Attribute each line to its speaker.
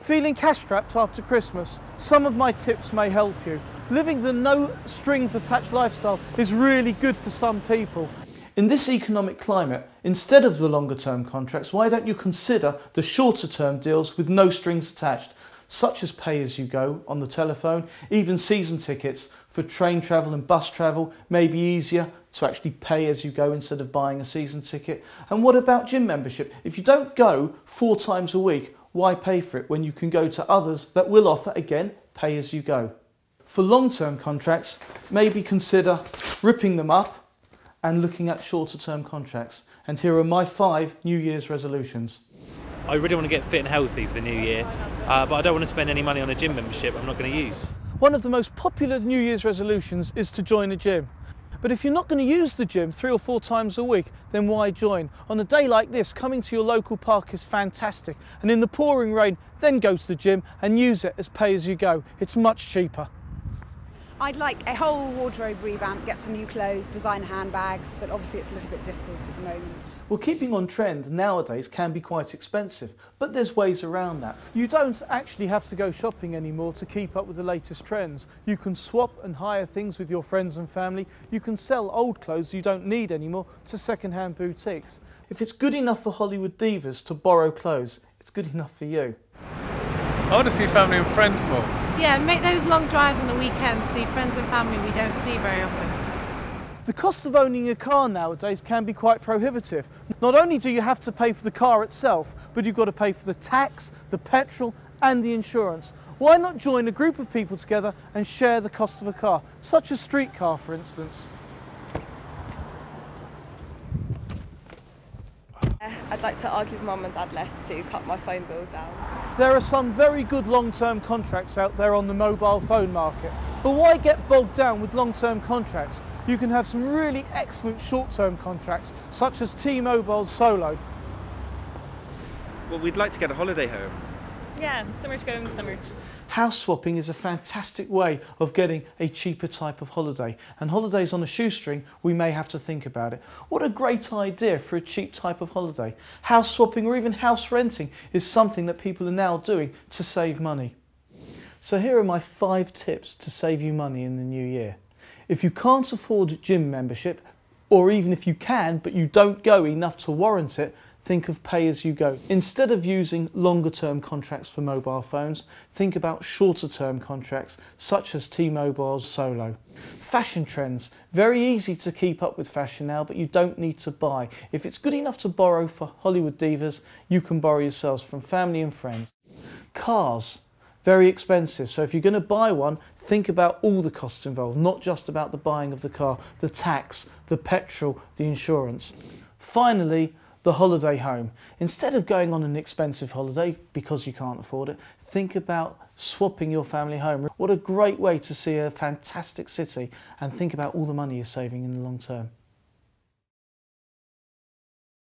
Speaker 1: Feeling cash-strapped after Christmas? Some of my tips may help you. Living the no-strings-attached lifestyle is really good for some people. In this economic climate, instead of the longer-term contracts, why don't you consider the shorter-term deals with no strings attached, such as pay-as-you-go on the telephone, even season tickets for train travel and bus travel may be easier to actually pay as you go instead of buying a season ticket. And what about gym membership? If you don't go 4 times a week, why pay for it when you can go to others that will offer, again, pay as you go? For long-term contracts, maybe consider ripping them up and looking at shorter term contracts. And here are my 5 New Year's resolutions.
Speaker 2: I really want to get fit and healthy for the new year, but I don't want to spend any money on a gym membership I'm not going to use.
Speaker 1: One of the most popular New Year's resolutions is to join a gym. But if you're not going to use the gym 3 or 4 times a week, then why join? On a day like this, coming to your local park is fantastic. And in the pouring rain, then go to the gym and use it as pay as you go. It's much cheaper.
Speaker 3: I'd like a whole wardrobe revamp, get some new clothes, design handbags, but obviously it's a little bit difficult at the moment.
Speaker 1: Well, keeping on trend nowadays can be quite expensive, but there's ways around that. You don't actually have to go shopping anymore to keep up with the latest trends. You can swap and hire things with your friends and family. You can sell old clothes you don't need anymore to second-hand boutiques. If it's good enough for Hollywood divas to borrow clothes, it's good enough for you.
Speaker 4: I want to see family and friends more.
Speaker 5: Yeah, make those long drives on the weekends, see friends and family we don't see very often.
Speaker 1: The cost of owning a car nowadays can be quite prohibitive. Not only do you have to pay for the car itself, but you've got to pay for the tax, the petrol and the insurance. Why not join a group of people together and share the cost of a car, such as streetcar for instance?
Speaker 6: I'd like to argue with Mum and Dad less to cut my phone bill down.
Speaker 1: There are some very good long-term contracts out there on the mobile phone market, but why get bogged down with long-term contracts? You can have some really excellent short-term contracts, such as T-Mobile's Solo.
Speaker 7: Well, we'd like to get a holiday home.
Speaker 8: Yeah, somewhere to go in the summer.
Speaker 1: House swapping is a fantastic way of getting a cheaper type of holiday, and holidays on a shoestring, we may have to think about it. What a great idea for a cheap type of holiday. House swapping or even house renting is something that people are now doing to save money. So here are my 5 tips to save you money in the new year. If you can't afford gym membership, or even if you can but you don't go enough to warrant it, think of pay as you go. Instead of using longer term contracts for mobile phones, think about shorter term contracts such as T-Mobile's Solo. Fashion trends. Very easy to keep up with fashion now, but you don't need to buy. If it's good enough to borrow for Hollywood divas, you can borrow yourselves from family and friends. Cars. Very expensive, so if you're going to buy one, think about all the costs involved, not just about the buying of the car, the tax, the petrol, the insurance. Finally, the holiday home. Instead of going on an expensive holiday because you can't afford it, think about swapping your family home. What a great way to see a fantastic city and think about all the money you're saving in the long term.